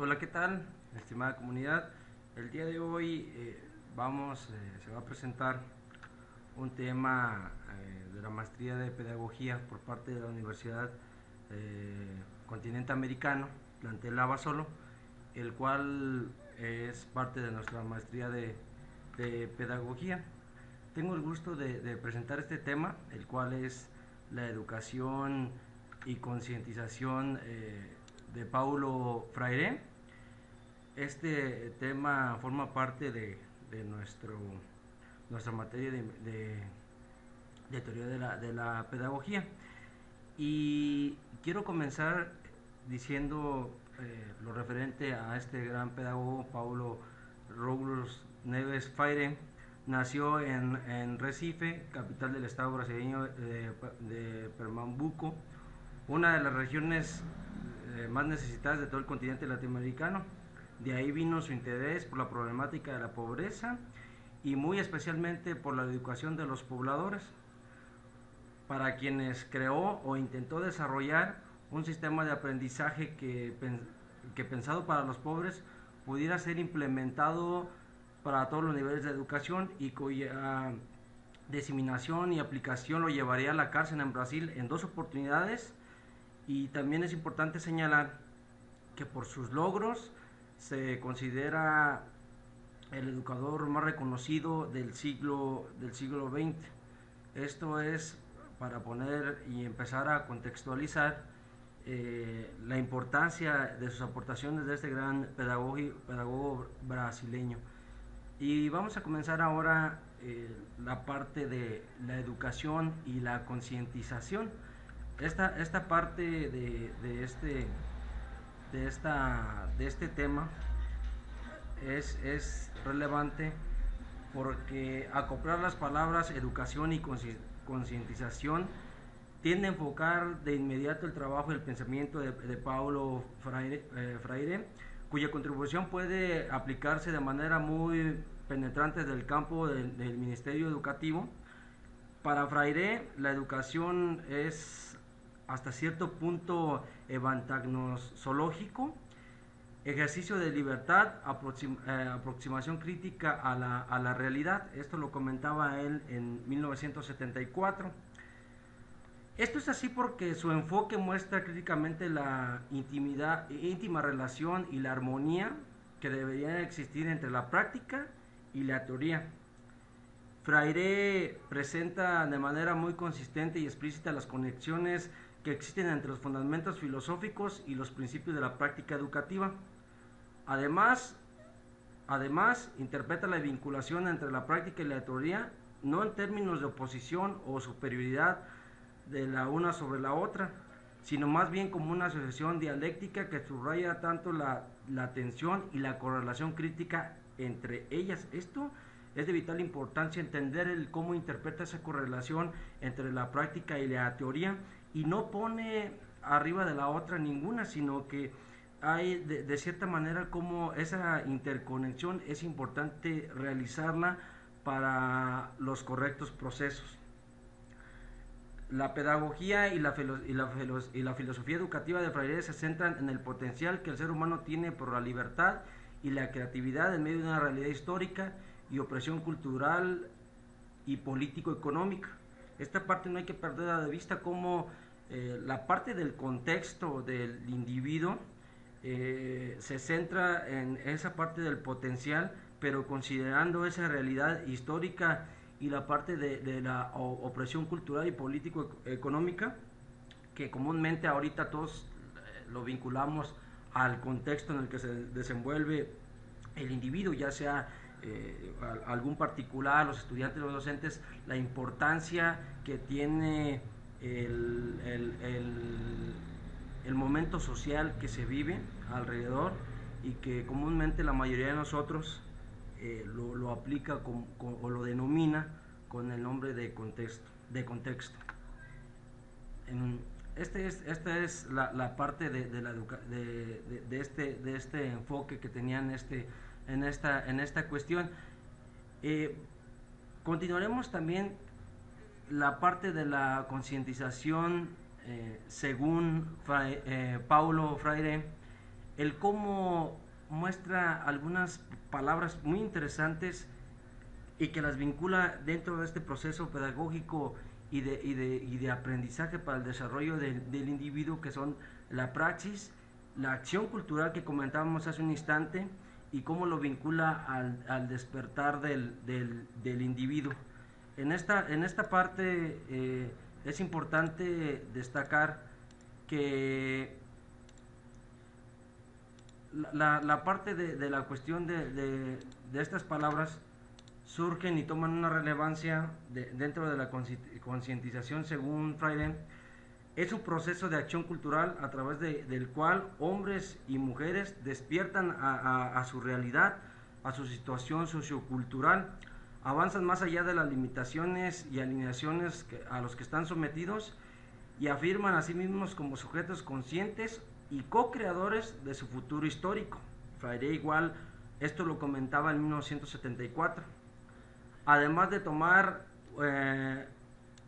Hola, ¿qué tal, estimada comunidad? El día de hoy se va a presentar un tema de la maestría de pedagogía por parte de la Universidad Continente Americano, plantel Solo, el cual es parte de nuestra maestría de pedagogía. Tengo el gusto de presentar este tema, el cual es la educación y concientización de Paulo Freire. Este tema forma parte de nuestra materia de teoría de la pedagogía. Y quiero comenzar diciendo lo referente a este gran pedagogo, Paulo Robles Neves Freire. Nació en Recife, capital del estado brasileño de Pernambuco, una de las regiones más necesitadas de todo el continente latinoamericano. De ahí vino su interés por la problemática de la pobreza y muy especialmente por la educación de los pobladores, para quienes creó o intentó desarrollar un sistema de aprendizaje que pensado para los pobres pudiera ser implementado para todos los niveles de educación y cuya diseminación y aplicación lo llevaría a la cárcel en Brasil en dos oportunidades. Y también es importante señalar que por sus logros se considera el educador más reconocido del siglo XX. Esto es para poner y empezar a contextualizar la importancia de sus aportaciones de este gran pedagogo brasileño. Y vamos a comenzar ahora la parte de la educación y la concientización. Esta parte de este tema es relevante porque acoplar las palabras educación y concientización tiende a enfocar de inmediato el trabajo y el pensamiento de Paulo Freire, cuya contribución puede aplicarse de manera muy penetrante del campo del Ministerio Educativo. Para Freire, la educación es hasta cierto punto evantagnosológico, ejercicio de libertad, aproximación crítica a la realidad. Esto lo comentaba él en 1974. Esto es así porque su enfoque muestra críticamente la íntima relación y la armonía que deberían existir entre la práctica y la teoría. Freire presenta de manera muy consistente y explícita las conexiones que existen entre los fundamentos filosóficos y los principios de la práctica educativa. Además, interpreta la vinculación entre la práctica y la teoría no en términos de oposición o superioridad de la una sobre la otra, sino más bien como una asociación dialéctica que subraya tanto la tensión y la correlación crítica entre ellas. Esto es de vital importancia, entender cómo interpreta esa correlación entre la práctica y la teoría, y no pone arriba de la otra ninguna, sino que hay de cierta manera como esa interconexión es importante realizarla para los correctos procesos. La pedagogía y la filosofía educativa de Freire se centran en el potencial que el ser humano tiene por la libertad y la creatividad en medio de una realidad histórica y opresión cultural y político-económica. Esta parte no hay que perderla de vista, como la parte del contexto del individuo se centra en esa parte del potencial, pero considerando esa realidad histórica y la parte de la opresión cultural y político-económica, que comúnmente ahorita todos lo vinculamos al contexto en el que se desenvuelve el individuo, ya sea algún particular, los estudiantes, los docentes, la importancia que tiene el momento social que se vive alrededor, y que comúnmente la mayoría de nosotros lo aplica o lo denomina con el nombre de contexto. Esta es la parte de este enfoque que tenían en esta cuestión. Continuaremos también la parte de la concientización según Paulo Freire. el cómo muestra algunas palabras muy interesantes y que las vincula dentro de este proceso pedagógico y de aprendizaje para el desarrollo del individuo, que son la praxis, la acción cultural que comentábamos hace un instante, y cómo lo vincula al despertar del individuo. En esta parte es importante destacar que la parte de la cuestión de estas palabras surgen y toman una relevancia dentro de la concientización, según Freire. Es un proceso de acción cultural a través del cual hombres y mujeres despiertan a su realidad, a su situación sociocultural, avanzan más allá de las limitaciones y alineaciones a los que están sometidos, y afirman a sí mismos como sujetos conscientes y co-creadores de su futuro histórico. Freire igual esto lo comentaba en 1974. Además de tomar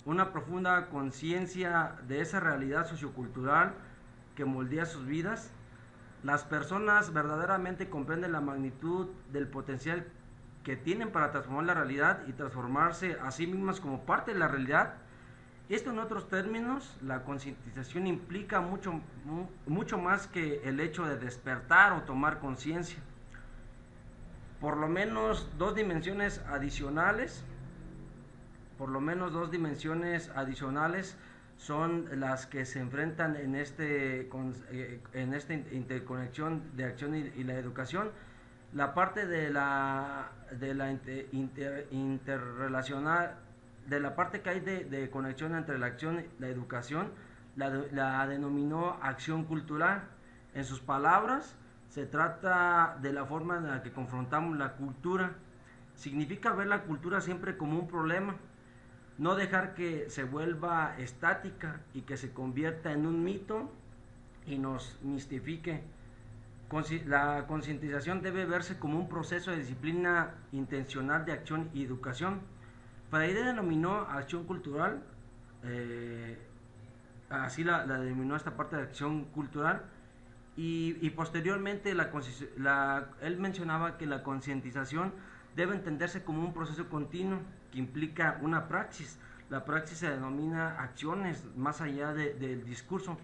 una profunda conciencia de esa realidad sociocultural que moldea sus vidas, las personas verdaderamente comprenden la magnitud del potencial que tienen para transformar la realidad y transformarse a sí mismas como parte de la realidad. Esto, en otros términos, la concientización implica mucho más que el hecho de despertar o tomar conciencia. Por lo menos dos dimensiones adicionales son las que se enfrentan en esta interconexión de acción y la educación. La parte de la interrelacional, de la parte que hay de conexión entre la acción y la educación, la denominó acción cultural. En sus palabras, se trata de la forma en la que confrontamos la cultura. Significa ver la cultura siempre como un problema, no dejar que se vuelva estática y que se convierta en un mito y nos mistifique. La concientización debe verse como un proceso de disciplina intencional de acción y educación. Freire denominó acción cultural, así la denominó esta parte de acción cultural, y posteriormente él mencionaba que la concientización debe entenderse como un proceso continuo que implica una praxis. La praxis se denomina acciones más allá del discurso.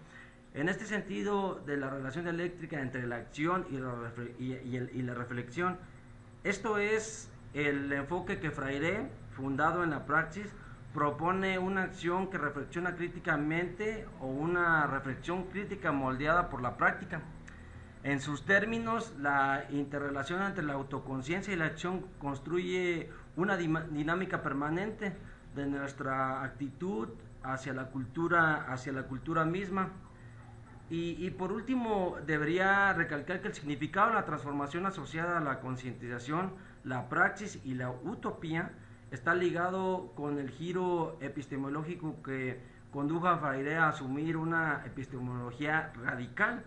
En este sentido de la relación dialéctrica entre la acción y la reflexión, esto es el enfoque que Freire, fundado en la praxis, propone una acción que reflexiona críticamente o una reflexión crítica moldeada por la práctica. En sus términos, la interrelación entre la autoconciencia y la acción construye una dinámica permanente de nuestra actitud hacia la cultura misma. Y por último, debería recalcar que el significado de la transformación asociada a la concientización, la praxis y la utopía está ligado con el giro epistemológico que condujo a Freire a asumir una epistemología radical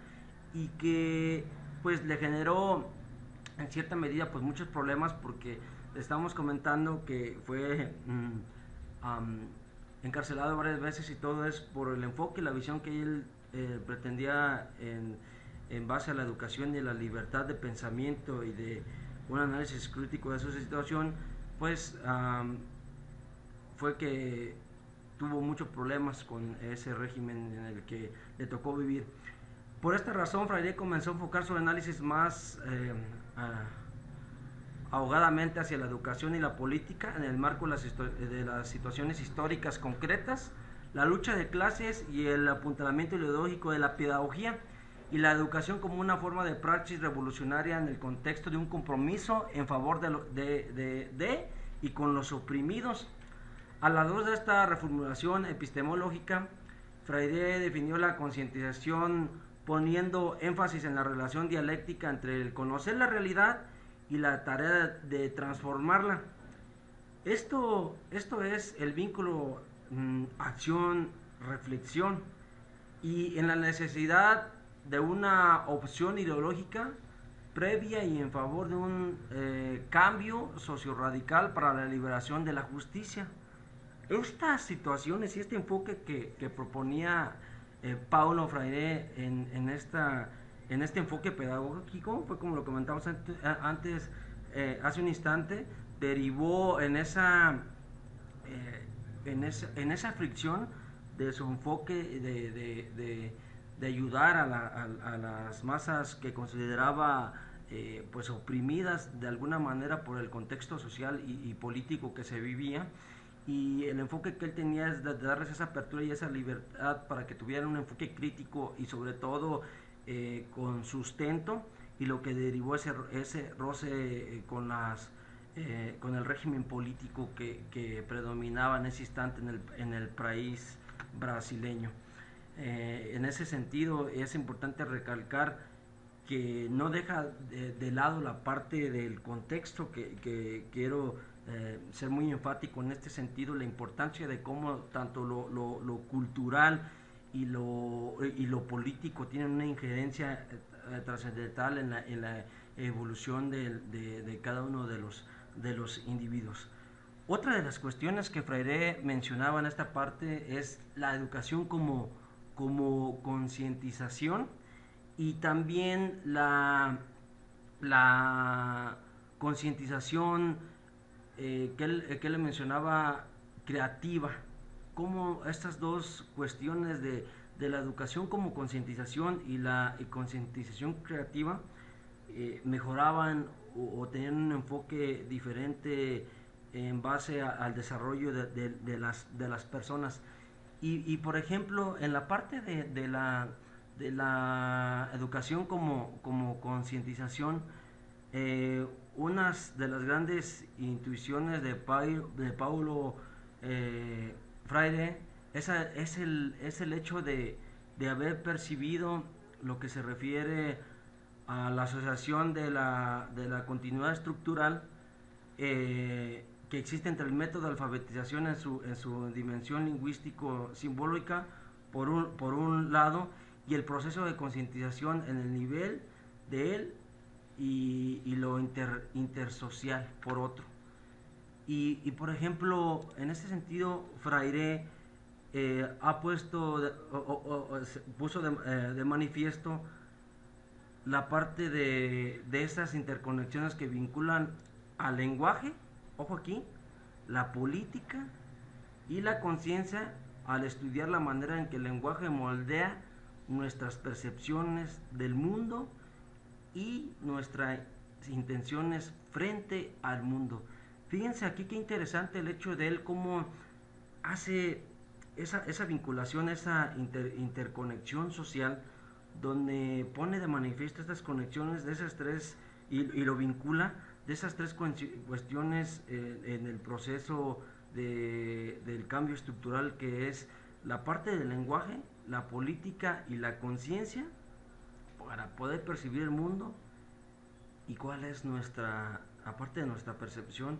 y que pues le generó en cierta medida pues muchos problemas, porque estamos comentando que fue encarcelado varias veces, y todo es por el enfoque y la visión que él pretendía en base a la educación y la libertad de pensamiento y de un análisis crítico de su situación. Pues fue que tuvo muchos problemas con ese régimen en el que le tocó vivir. Por esta razón, Freire comenzó a enfocar su análisis más ahogadamente hacia la educación y la política en el marco de las situaciones históricas concretas, la lucha de clases y el apuntalamiento ideológico de la pedagogía y la educación como una forma de praxis revolucionaria en el contexto de un compromiso en favor de y con los oprimidos. A la luz de esta reformulación epistemológica, Freire definió la concientización poniendo énfasis en la relación dialéctica entre el conocer la realidad y la tarea de transformarla. Esto es el vínculo acción-reflexión, y en la necesidad de una opción ideológica previa y en favor de un cambio socio-radical para la liberación de la justicia. Estas situaciones y este enfoque que proponía Paulo Freire en en este enfoque pedagógico, fue como lo comentamos antes, hace un instante, derivó en esa fricción de su enfoque de ayudar a las masas que consideraba pues oprimidas de alguna manera por el contexto social y político que se vivía, y el enfoque que él tenía es de darles esa apertura y esa libertad para que tuvieran un enfoque crítico y sobre todo con sustento, y lo que derivó ese roce con el régimen político que predominaba en ese instante en el país brasileño. En ese sentido es importante recalcar que no deja de lado la parte del contexto, que quiero ser muy enfático en este sentido, la importancia de cómo tanto lo cultural y lo político tienen una injerencia trascendental en la evolución de cada uno de los individuos. Otra de las cuestiones que Freire mencionaba en esta parte es la educación como concientización, y también la concientización que él mencionaba creativa, como estas dos cuestiones de la educación como concientización y la concientización creativa mejoraban o tenían un enfoque diferente en base al desarrollo de las personas. Y por ejemplo, en la parte de la educación como concientización, unas de las grandes intuiciones de Paulo Freire es el hecho de haber percibido lo que se refiere a la asociación de la continuidad estructural que existe entre el método de alfabetización en su dimensión lingüístico-simbólica por un lado, y el proceso de concientización en el nivel de él y lo intersocial por otro. Y por ejemplo, en este sentido, Freire ha puso de manifiesto la parte de esas interconexiones que vinculan al lenguaje, ojo aquí, la política y la conciencia, al estudiar la manera en que el lenguaje moldea nuestras percepciones del mundo y nuestras intenciones frente al mundo. Fíjense aquí qué interesante el hecho de él, cómo hace esa vinculación, esa interconexión social, donde pone de manifiesto estas conexiones de esas tres y lo vincula de esas tres cuestiones en el proceso del cambio estructural, que es la parte del lenguaje, la política y la conciencia, para poder percibir el mundo y cuál es nuestra, aparte de nuestra percepción,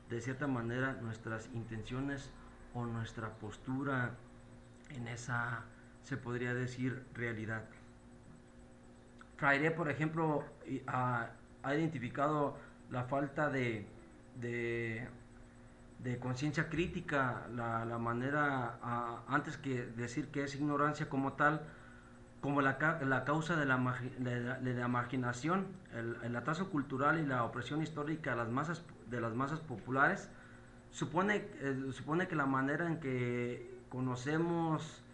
de cierta manera nuestras intenciones o nuestra postura en esa, se podría decir, realidad. Freire, por ejemplo, ha identificado la falta de conciencia crítica, la manera, antes que decir que es ignorancia como tal, como la causa de la marginación, el atraso cultural y la opresión histórica de las masas populares. Supone que la manera en que conocemos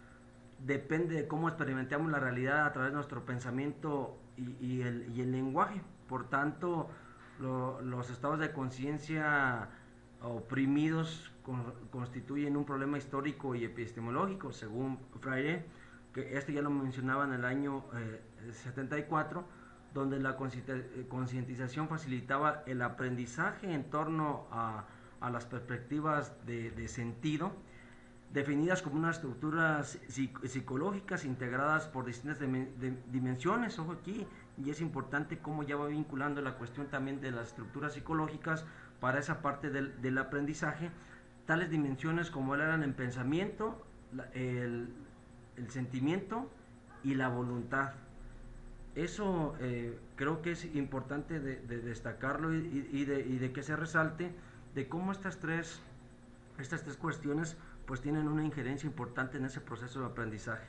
depende de cómo experimentamos la realidad a través de nuestro pensamiento y el lenguaje. Por tanto, los estados de conciencia oprimidos constituyen un problema histórico y epistemológico, según Freire, que ya lo mencionaba en el año 74, donde la concientización facilitaba el aprendizaje en torno a las perspectivas de sentido, definidas como unas estructuras psicológicas integradas por distintas dimensiones. Ojo aquí, y es importante cómo ya va vinculando la cuestión también de las estructuras psicológicas para esa parte del aprendizaje, tales dimensiones como eran el pensamiento, el sentimiento y la voluntad. Eso creo que es importante de destacarlo y de que se resalte de cómo estas tres cuestiones pues tienen una injerencia importante en ese proceso de aprendizaje.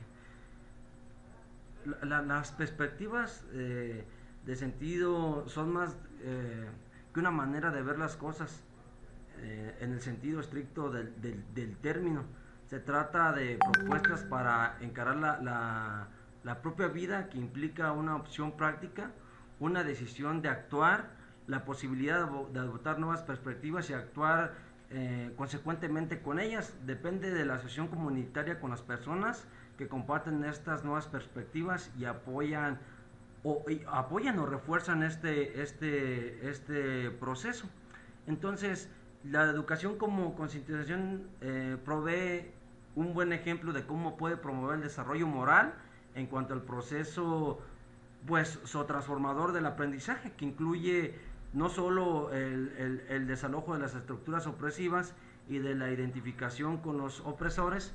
las perspectivas de sentido son más que una manera de ver las cosas en el sentido estricto del término. Se trata de propuestas para encarar la propia vida, que implica una opción práctica, una decisión de actuar, la posibilidad de adoptar nuevas perspectivas y actuar consecuentemente con ellas. Depende de la asociación comunitaria con las personas que comparten estas nuevas perspectivas y apoyan o refuerzan este proceso. Entonces, la educación como concientización provee un buen ejemplo de cómo puede promover el desarrollo moral en cuanto al proceso pues transformador del aprendizaje, que incluye no solo el desalojo de las estructuras opresivas y de la identificación con los opresores,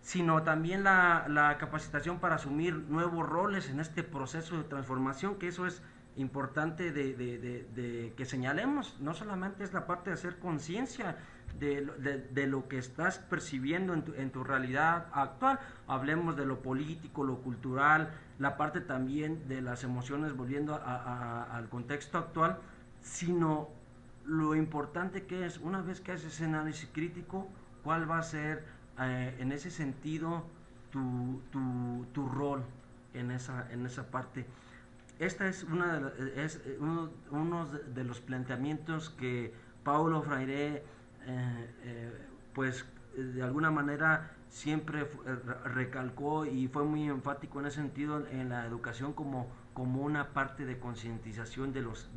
sino también la capacitación para asumir nuevos roles en este proceso de transformación, que eso es importante de que señalemos. No solamente es la parte de hacer conciencia de lo que estás percibiendo en tu realidad actual, hablemos de lo político, lo cultural, la parte también de las emociones volviendo al contexto actual, sino lo importante que es, una vez que haces ese análisis crítico, cuál va a ser en ese sentido tu rol en esa parte. Esta es, uno de los planteamientos que Paulo Freire pues de alguna manera siempre recalcó y fue muy enfático en ese sentido en la educación como una parte de concientización de los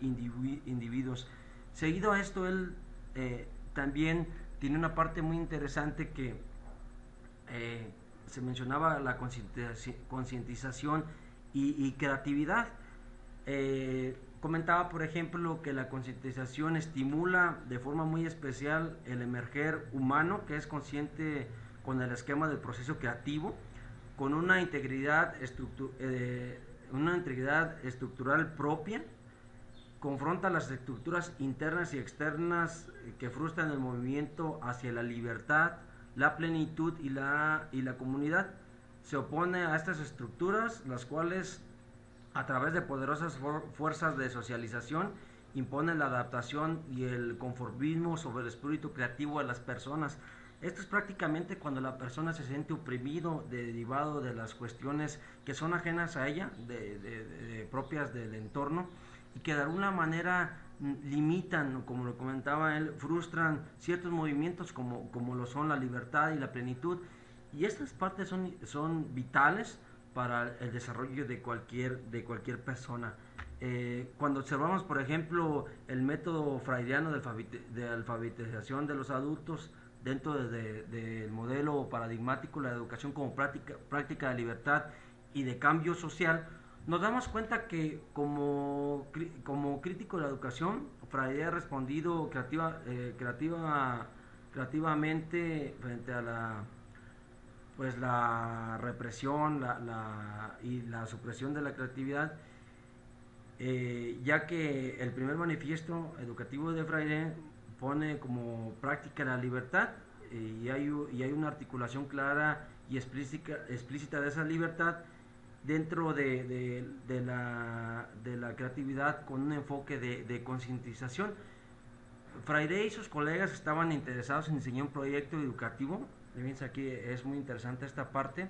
individuos. Seguido a esto, él también tiene una parte muy interesante que se mencionaba la concientización y creatividad. Comentaba, por ejemplo, que la concientización estimula de forma muy especial el emerger humano, que es consciente con el esquema del proceso creativo, con una integridad estructural propia, confronta las estructuras internas y externas que frustran el movimiento hacia la libertad, la plenitud y la comunidad. Se opone a estas estructuras, las cuales a través de poderosas fuerzas de socialización imponen la adaptación y el conformismo sobre el espíritu creativo de las personas. Esto es prácticamente cuando la persona se siente oprimido, derivado de las cuestiones que son ajenas a ella, propias del entorno, y que de alguna manera limitan, como lo comentaba él, frustran ciertos movimientos como lo son la libertad y la plenitud. Y estas partes son vitales para el desarrollo de cualquier persona. Cuando observamos, por ejemplo, el método freudiano de alfabetización de los adultos dentro del modelo paradigmático de la educación como práctica de libertad y de cambio social, nos damos cuenta que como crítico de la educación, Freire ha respondido creativamente frente a la represión y la supresión de la creatividad, ya que el primer manifiesto educativo de Freire pone como práctica la libertad, y hay una articulación clara y explícita de esa libertad dentro de la creatividad, con un enfoque de concientización. Freire y sus colegas estaban interesados en diseñar un proyecto educativo, fíjense aquí es muy interesante esta parte,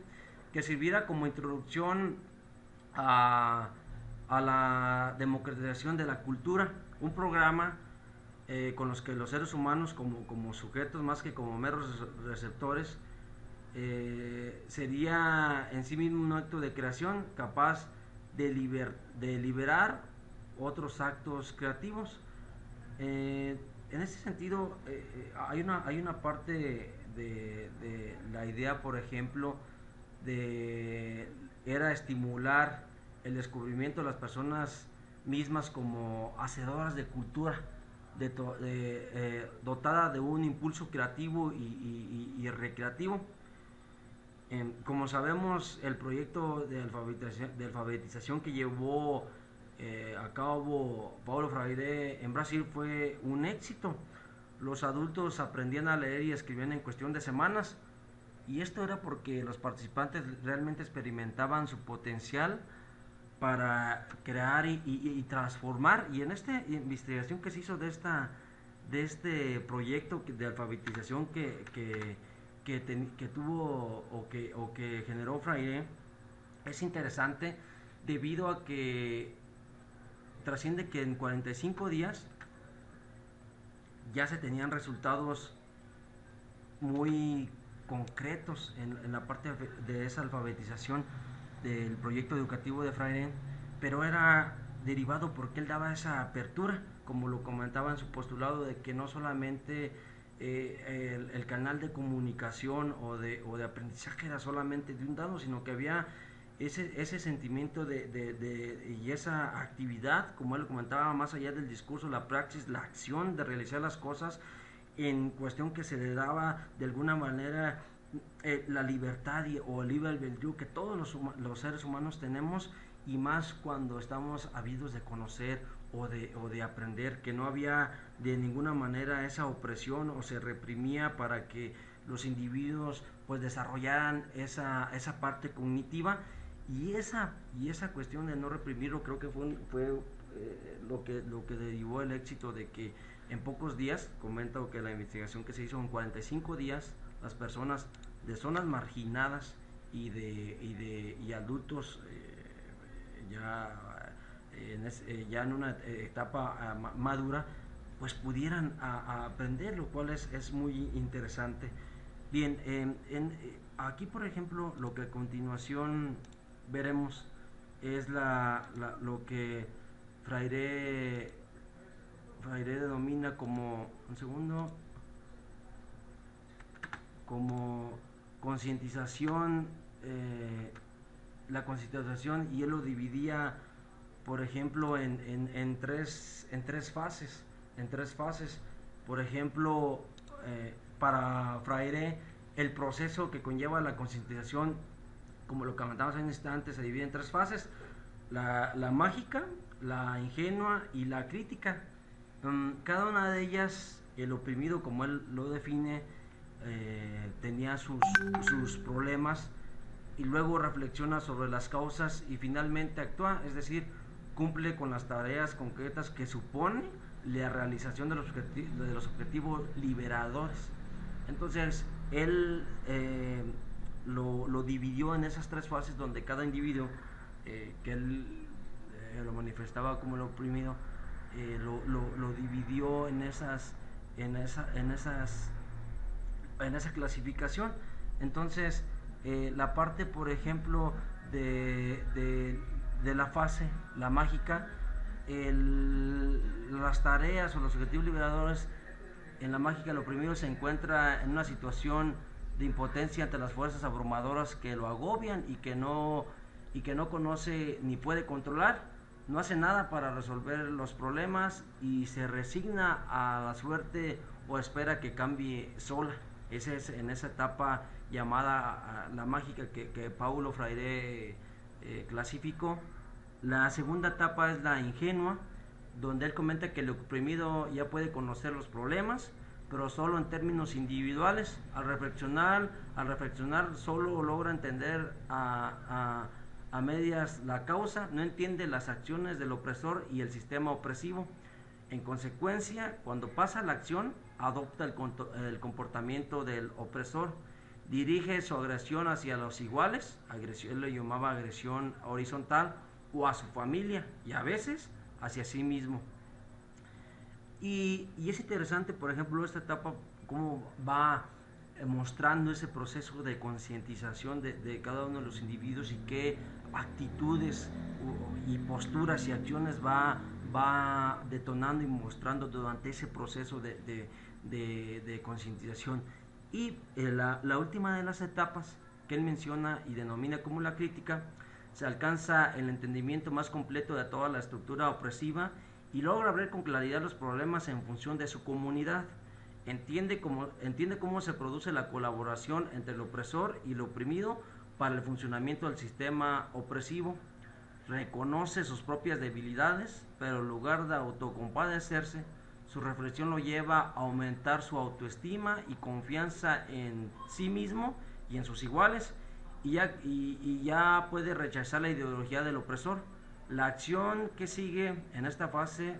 que sirviera como introducción a la democratización de la cultura, un programa con los que los seres humanos como sujetos más que como meros receptores sería en sí mismo un acto de creación capaz de liberar otros actos creativos. En ese sentido, hay una parte de la idea, por ejemplo, era estimular el descubrimiento de las personas mismas como hacedoras de cultura, dotada de un impulso creativo y recreativo. Como sabemos, el proyecto de alfabetización que llevó a cabo Paulo Freire en Brasil fue un éxito. Los adultos aprendían a leer y escribían en cuestión de semanas, Y esto era porque los participantes realmente experimentaban su potencial para crear y transformar. Y en esta investigación que se hizo de este proyecto de alfabetización que tuvo o que generó Freire, es interesante debido a que trasciende que en 45 días ya se tenían resultados muy concretos en la parte de esa alfabetización del proyecto educativo de Freire, pero era derivado porque él daba esa apertura, como lo comentaba en su postulado, de que no solamente el canal de comunicación o de aprendizaje era solamente de un dado, sino que había ese sentimiento y esa actividad, como él lo comentaba, más allá del discurso, la praxis, la acción de realizar las cosas en cuestión que se le daba de alguna manera la libertad o el libre albedrío que todos los seres humanos tenemos, y más cuando estamos habidos de conocer o de aprender, que no había de ninguna manera esa opresión o se reprimía para que los individuos pues desarrollaran esa parte cognitiva, y esa cuestión de no reprimirlo creo que fue lo que derivó el éxito de que en pocos días, comento que la investigación que se hizo en 45 días, las personas de zonas marginadas y adultos ya en una etapa madura, pues pudieran aprender, lo cual es muy interesante. Bien, aquí por ejemplo lo que a continuación veremos es lo que Freire denomina como, un segundo, como concientización, la concientización, y él lo dividía, por ejemplo, en tres fases, por ejemplo, para Freire, el proceso que conlleva la concientización, como lo comentamos en un instante, se divide en tres fases: la mágica, la ingenua y la crítica. Cada una de ellas, el oprimido, como él lo define, tenía sus problemas, y luego reflexiona sobre las causas y finalmente actúa, es decir, cumple con las tareas concretas que supone la realización de los objetivos liberadores. Entonces, él lo dividió en esas tres fases, donde cada individuo, que él lo manifestaba como el oprimido, lo dividió en esa clasificación. Entonces, la parte, por ejemplo, de la fase, la mágica, las tareas o los objetivos liberadores, en la mágica el oprimido se encuentra en una situación de impotencia ante las fuerzas abrumadoras que lo agobian y que no conoce ni puede controlar. No hace nada para resolver los problemas y se resigna a la suerte o espera que cambie sola. Ese es en esa etapa llamada la mágica que Paulo Freire clasificó. La segunda etapa es la ingenua, donde él comenta que el oprimido ya puede conocer los problemas, pero solo en términos individuales. Al reflexionar solo logra entender a medias la causa, no entiende las acciones del opresor y el sistema opresivo. En consecuencia, cuando pasa la acción, adopta el comportamiento del opresor, dirige su agresión hacia los iguales, él lo llamaba agresión horizontal, o a su familia, y a veces hacia sí mismo. Y es interesante, por ejemplo, esta etapa, cómo va mostrando ese proceso de concientización de cada uno de los individuos, y qué actitudes y posturas y acciones va detonando y mostrando durante ese proceso de concientización. Y la última de las etapas que él menciona y denomina como la crítica, se alcanza el entendimiento más completo de toda la estructura opresiva y logra ver con claridad los problemas en función de su comunidad. Entiende cómo se produce la colaboración entre el opresor y el oprimido para el funcionamiento del sistema opresivo. Reconoce sus propias debilidades, pero en lugar de autocompadecerse, su reflexión lo lleva a aumentar su autoestima y confianza en sí mismo, y en sus iguales, y ya puede rechazar la ideología del opresor. La acción que sigue en esta fase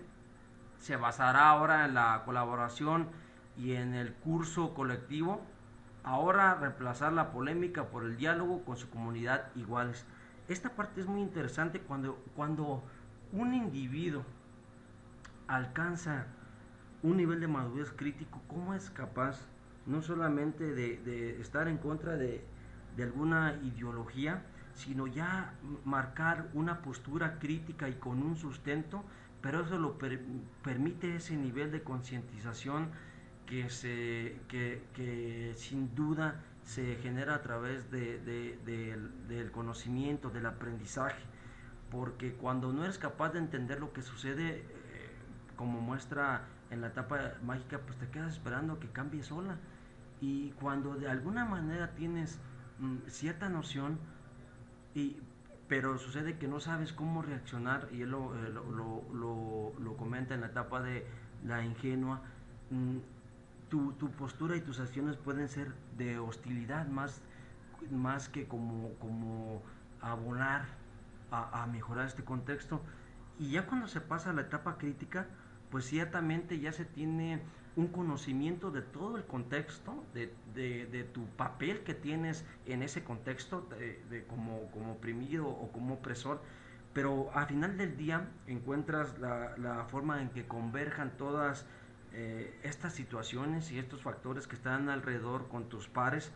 se basará ahora en la colaboración y en el curso colectivo. Ahora reemplazar la polémica por el diálogo con su comunidad iguales. Esta parte es muy interesante cuando un individuo alcanza un nivel de madurez crítico, ¿cómo es capaz no solamente de estar en contra de alguna ideología, sino ya marcar una postura crítica y con un sustento, pero eso lo permite ese nivel de concientización que sin duda se genera a través del conocimiento, del aprendizaje, porque cuando no eres capaz de entender lo que sucede, como muestra en la etapa mágica, pues te quedas esperando que cambie sola. Y cuando de alguna manera tienes cierta noción, y, pero sucede que no sabes cómo reaccionar, y él lo comenta en la etapa de la ingenua, tu postura y tus acciones pueden ser de hostilidad más que como abonar a mejorar este contexto. Y ya cuando se pasa a la etapa crítica, pues ciertamente ya se tiene un conocimiento de todo el contexto, de tu papel que tienes en ese contexto, como oprimido o como opresor, pero al final del día encuentras la forma en que converjan todas estas situaciones y estos factores que están alrededor con tus pares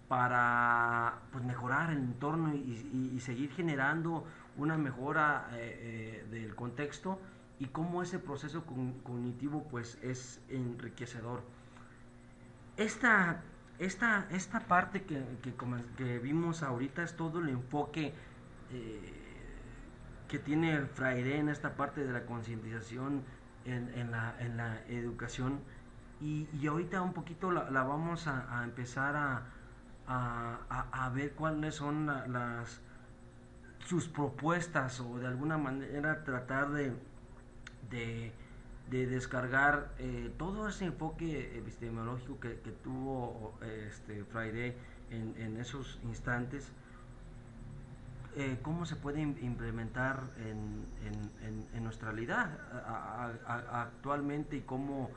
para pues mejorar el entorno y seguir generando una mejora del contexto, y cómo ese proceso cognitivo pues es enriquecedor. Esta parte que vimos ahorita es todo el enfoque eh, que tiene Freire en esta parte de la concientización en la educación, y ahorita un poquito la vamos a empezar a ver cuáles son sus propuestas, o de alguna manera tratar de, de descargar todo ese enfoque epistemológico que tuvo Freire en esos instantes, cómo se puede implementar en nuestra realidad actualmente, y cómo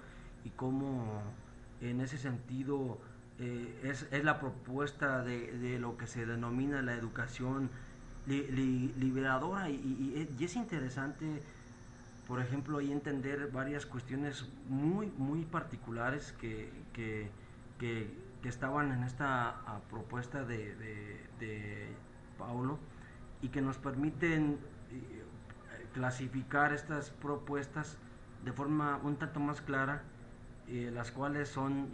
en ese sentido es la propuesta de lo que se denomina la educación liberadora, y es interesante, por ejemplo, ahí entender varias cuestiones muy particulares que estaban en esta propuesta de Paulo, y que nos permiten clasificar estas propuestas de forma un tanto más clara, las cuales son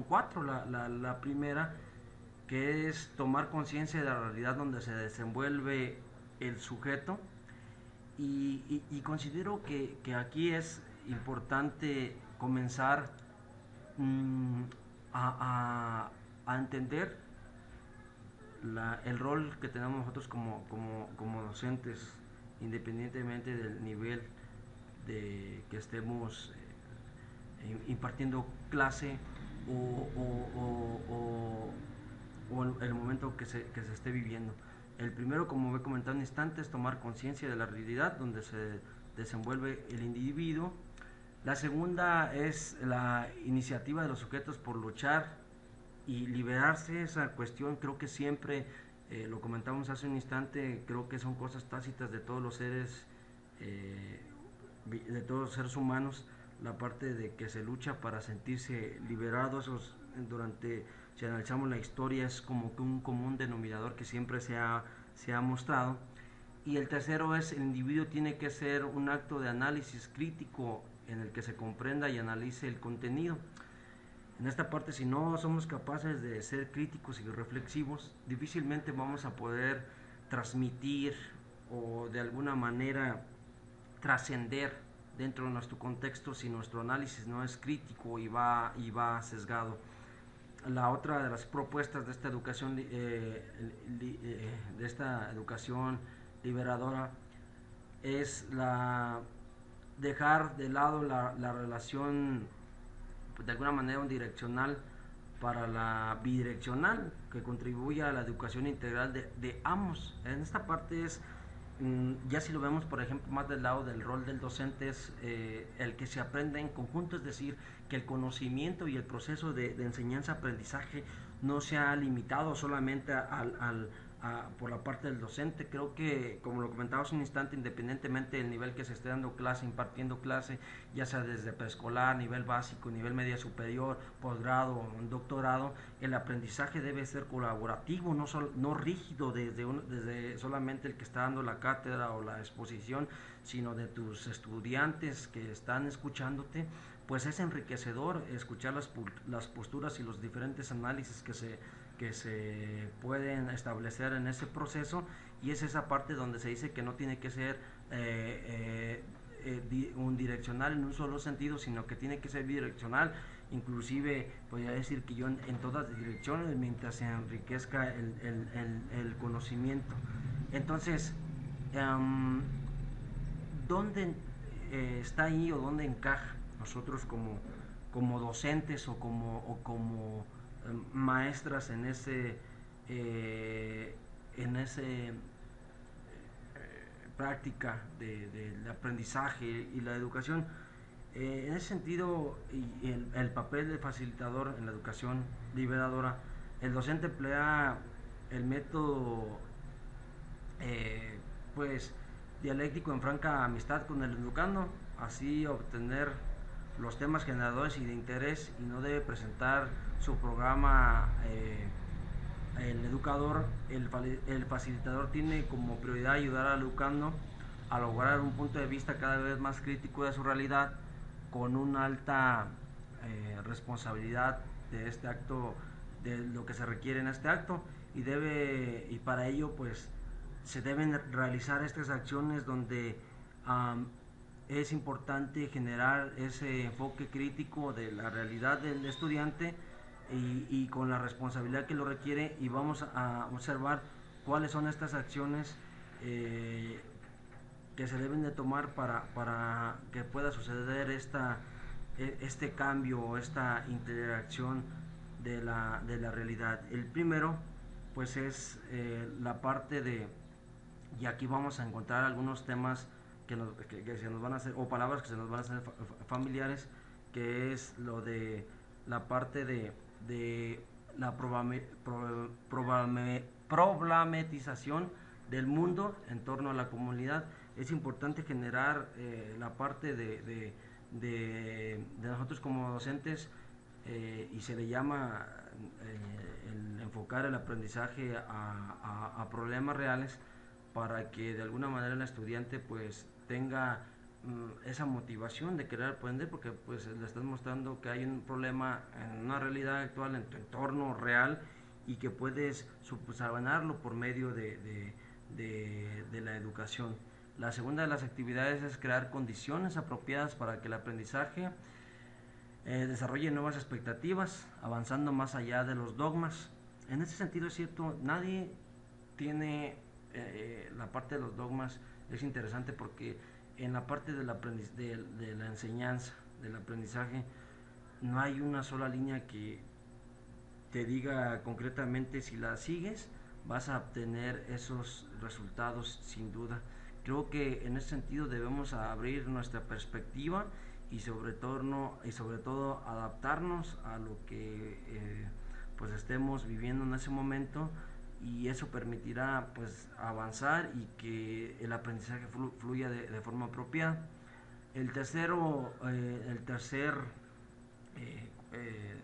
cuatro. La primera, que es tomar conciencia de la realidad donde se desenvuelve el sujeto, y considero que aquí es importante comenzar mmm, a entender el rol que tenemos nosotros como docentes, independientemente del nivel de que estemos impartiendo clase, o el momento que se esté viviendo. El primero, como he comentado un instante, es tomar conciencia de la realidad donde se desenvuelve el individuo. La segunda es la iniciativa de los sujetos por luchar y liberarse. Esa cuestión creo que siempre, lo comentamos hace un instante, creo que son cosas tácitas de todos los seres, de todos los seres humanos, la parte de que se lucha para sentirse liberados. Durante, si analizamos la historia, es como que un común denominador que siempre se ha mostrado. Y el tercero es: el individuo tiene que ser un acto de análisis crítico en el que se comprenda y analice el contenido. En esta parte, si no somos capaces de ser críticos y reflexivos, difícilmente vamos a poder transmitir o de alguna manera trascender dentro de nuestro contexto si nuestro análisis no es crítico y va sesgado. La otra de las propuestas de esta educación liberadora es dejar de lado la relación, pues, de alguna manera unidireccional, para la bidireccional, que contribuya a la educación integral de ambos. En esta parte es, ya si lo vemos por ejemplo más del lado del rol del docente, es el que se aprende en conjunto, es decir, que el conocimiento y el proceso de enseñanza-aprendizaje no se ha limitado solamente por la parte del docente. Creo que, como lo comentaba hace un instante, independientemente del nivel que se esté dando clase, impartiendo clase, ya sea desde preescolar, nivel básico, nivel media superior, posgrado, doctorado, el aprendizaje debe ser colaborativo, no rígido desde solamente el que está dando la cátedra o la exposición, sino de tus estudiantes que están escuchándote. Pues es enriquecedor escuchar las posturas y los diferentes análisis que se pueden establecer en ese proceso, y es esa parte donde se dice que no tiene que ser un direccional en un solo sentido, sino que tiene que ser bidireccional. Inclusive podría decir que yo en todas las direcciones, mientras se enriquezca el conocimiento. Entonces, ¿dónde está ahí o dónde encaja nosotros como docentes o como maestras en ese práctica del aprendizaje y la educación? En ese sentido, y el papel del facilitador en la educación liberadora, el docente emplea el método pues dialéctico en franca amistad con el educando, así obtener los temas generadores y de interés, y no debe presentar su programa el educador. El facilitador tiene como prioridad ayudar al educando a lograr un punto de vista cada vez más crítico de su realidad, con una alta responsabilidad de este acto, de lo que se requiere en este acto, y para ello pues se deben realizar estas acciones donde es importante generar ese enfoque crítico de la realidad del estudiante, y con la responsabilidad que lo requiere, y vamos a observar cuáles son estas acciones que se deben de tomar para que pueda suceder este cambio, esta interacción de la realidad. El primero pues es la parte de, y aquí vamos a encontrar algunos temas que se nos van a hacer, o palabras que se nos van a hacer familiares, que es lo de la parte de la problematización del mundo en torno a la comunidad. Es importante generar la parte de nosotros como docentes, y se le llama el enfocar el aprendizaje a problemas reales, para que de alguna manera el estudiante pues tenga esa motivación de querer aprender, porque pues le estás mostrando que hay un problema en una realidad actual, en tu entorno real, y que puedes subsanarlo por medio de la educación. La segunda de las actividades es crear condiciones apropiadas para que el aprendizaje desarrolle nuevas expectativas, avanzando más allá de los dogmas. En ese sentido es cierto, nadie tiene la parte de los dogmas. Es interesante porque en la parte de la enseñanza, del aprendizaje, no hay una sola línea que te diga concretamente si la sigues vas a obtener esos resultados, sin duda. Creo que en ese sentido debemos abrir nuestra perspectiva, y sobre todo adaptarnos a lo que pues estemos viviendo en ese momento, y eso permitirá pues avanzar y que el aprendizaje fluya de forma apropiada. El tercer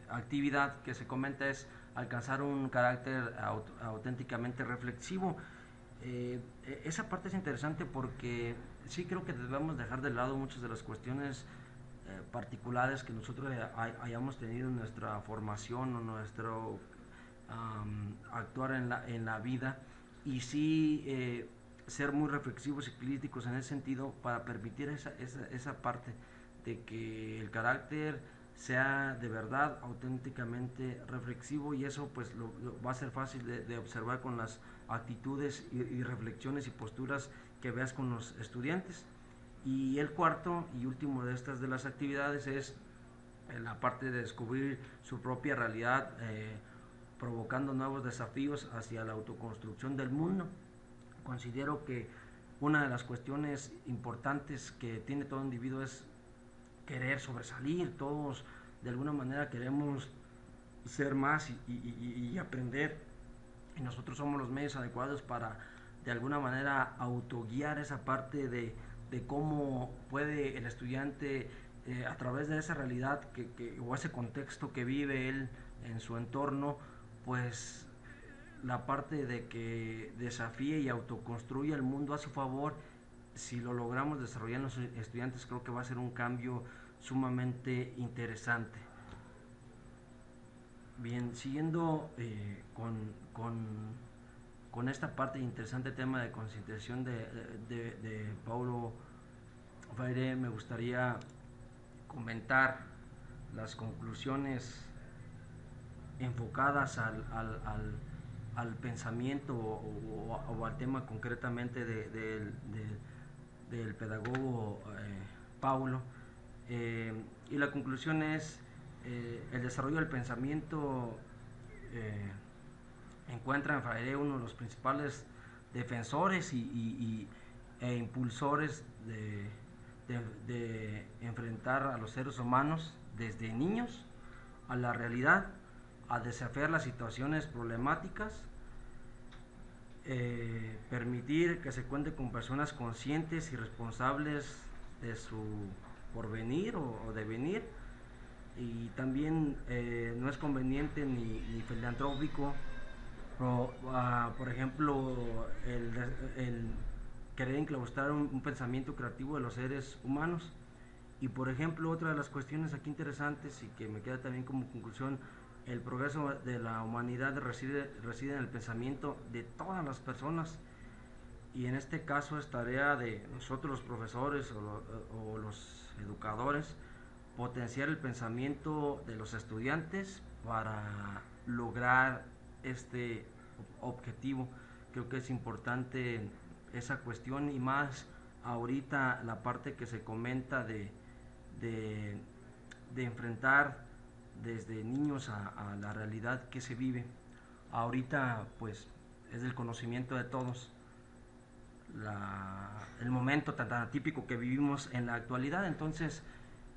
actividad que se comenta es alcanzar un carácter auténticamente reflexivo. Esa parte es interesante porque sí creo que debemos dejar de lado muchas de las cuestiones particulares que nosotros hayamos tenido en nuestra formación o nuestro actuar en la vida, y sí ser muy reflexivos y críticos en ese sentido, para permitir esa parte de que el carácter sea de verdad auténticamente reflexivo, y eso pues lo va a ser fácil de observar con las actitudes y reflexiones y posturas que veas con los estudiantes. Y el cuarto y último de estas de las actividades es en la parte de descubrir su propia realidad, provocando nuevos desafíos hacia la autoconstrucción del mundo. Considero que una de las cuestiones importantes que tiene todo individuo es querer sobresalir. Todos de alguna manera queremos ser más y aprender, y nosotros somos los medios adecuados para de alguna manera autoguiar esa parte de cómo puede el estudiante, a través de esa realidad o ese contexto que vive él en su entorno, pues la parte de que desafíe y autoconstruya el mundo a su favor. Si lo logramos desarrollar en los estudiantes, creo que va a ser un cambio sumamente interesante. Bien, siguiendo con esta parte interesante tema de concientización de Paulo Freire, me gustaría comentar las conclusiones enfocadas al pensamiento o al tema concretamente del pedagogo Paulo. Y la conclusión es, el desarrollo del pensamiento encuentra en Freire uno de los principales defensores e impulsores de enfrentar a los seres humanos desde niños a la realidad, a desafiar las situaciones problemáticas, permitir que se cuente con personas conscientes y responsables de su porvenir o devenir, y también no es conveniente ni filantrópico, por ejemplo, el querer enclaustrar un pensamiento creativo de los seres humanos. Y por ejemplo, otra de las cuestiones aquí interesantes y que me queda también como conclusión, el progreso de la humanidad reside en el pensamiento de todas las personas, y en este caso es tarea de nosotros los profesores o los educadores potenciar el pensamiento de los estudiantes para lograr este objetivo. Creo que es importante esa cuestión, y más ahorita la parte que se comenta de, de enfrentar desde niños a la realidad que se vive. Ahorita pues es del conocimiento de todos el momento tan atípico que vivimos en la actualidad. Entonces,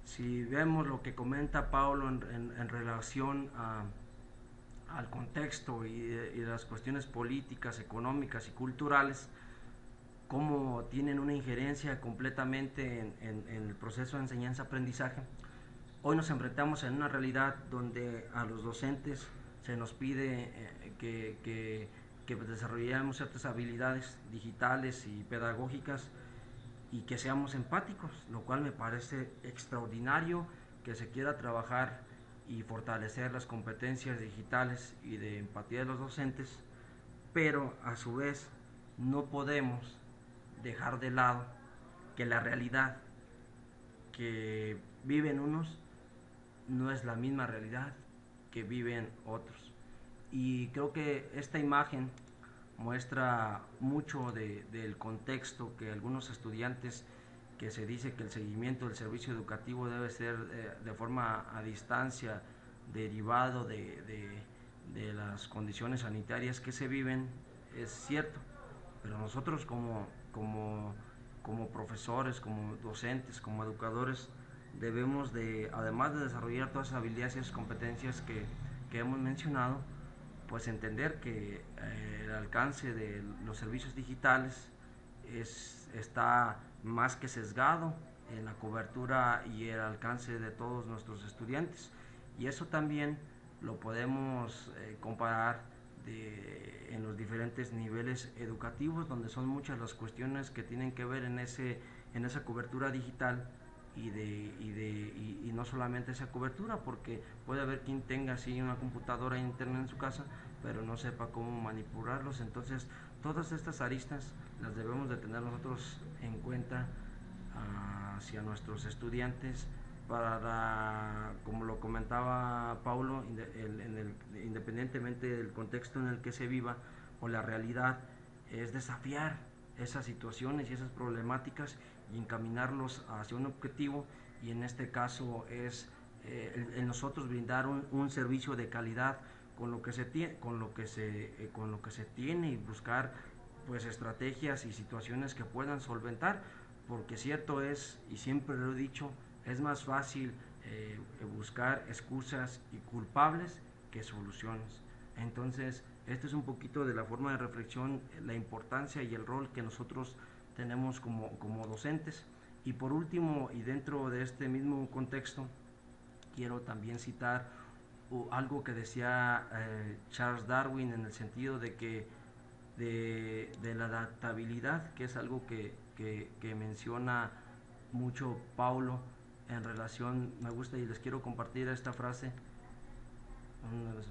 si vemos lo que comenta Paulo en relación al contexto y las cuestiones políticas, económicas y culturales, cómo tienen una injerencia completamente en el proceso de enseñanza-aprendizaje, hoy nos enfrentamos en una realidad donde a los docentes se nos pide que desarrollemos ciertas habilidades digitales y pedagógicas y que seamos empáticos, lo cual me parece extraordinario que se quiera trabajar y fortalecer las competencias digitales y de empatía de los docentes, pero a su vez no podemos dejar de lado que la realidad que viven unos no es la misma realidad que viven otros. Y creo que esta imagen muestra mucho del contexto que algunos estudiantes, que se dice que el seguimiento del servicio educativo debe ser de forma a distancia, derivado de las condiciones sanitarias que se viven, es cierto, pero nosotros como profesores, como docentes, como educadores, debemos además de desarrollar todas esas habilidades y esas competencias que hemos mencionado, pues entender que el alcance de los servicios digitales está más que sesgado en la cobertura y el alcance de todos nuestros estudiantes, y eso también lo podemos comparar en los diferentes niveles educativos, donde son muchas las cuestiones que tienen que ver en esa cobertura digital, y no solamente esa cobertura, porque puede haber quien tenga así una computadora e internet en su casa, pero no sepa cómo manipularlos. Entonces, todas estas aristas las debemos de tener nosotros en cuenta hacia nuestros estudiantes, como lo comentaba Paulo, independientemente del contexto en el que se viva o la realidad, es desafiar esas situaciones y esas problemáticas y encaminarlos hacia un objetivo, y en este caso es el nosotros brindar un servicio de calidad con lo que se tiene, con lo que se tiene, y buscar pues estrategias y situaciones que puedan solventar, porque cierto es, y siempre lo he dicho, es más fácil buscar excusas y culpables que soluciones. Entonces, esto es un poquito de la forma de reflexión, la importancia y el rol que nosotros tenemos como docentes. Y por último, y dentro de este mismo contexto, quiero también citar algo que decía Charles Darwin, en el sentido de que de la adaptabilidad, que es algo que menciona mucho Paulo en relación, me gusta y les quiero compartir esta frase,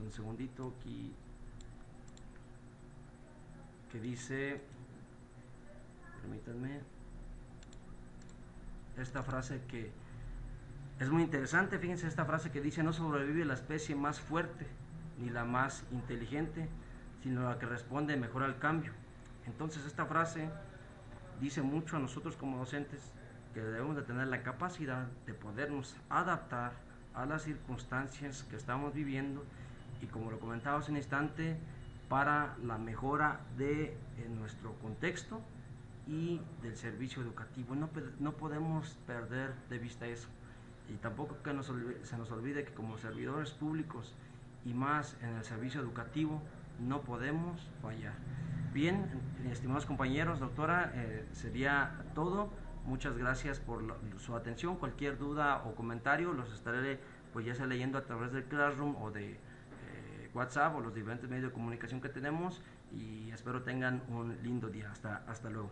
un segundito aquí, que dice, permítanme, esta frase que es muy interesante. Fíjense esta frase que dice: no sobrevive la especie más fuerte ni la más inteligente, sino la que responde mejor al cambio. Entonces esta frase dice mucho a nosotros como docentes, que debemos de tener la capacidad de podernos adaptar a las circunstancias que estamos viviendo, y como lo comentaba hace un instante, para la mejora de nuestro contexto y del servicio educativo. No podemos perder de vista eso, y tampoco que se nos olvide que como servidores públicos, y más en el servicio educativo, no podemos fallar. Bien, estimados compañeros, doctora, sería todo. Muchas gracias por su atención. Cualquier duda o comentario los estaré pues ya sea leyendo a través del Classroom o de WhatsApp o los diferentes medios de comunicación que tenemos, y espero tengan un lindo día. Hasta luego.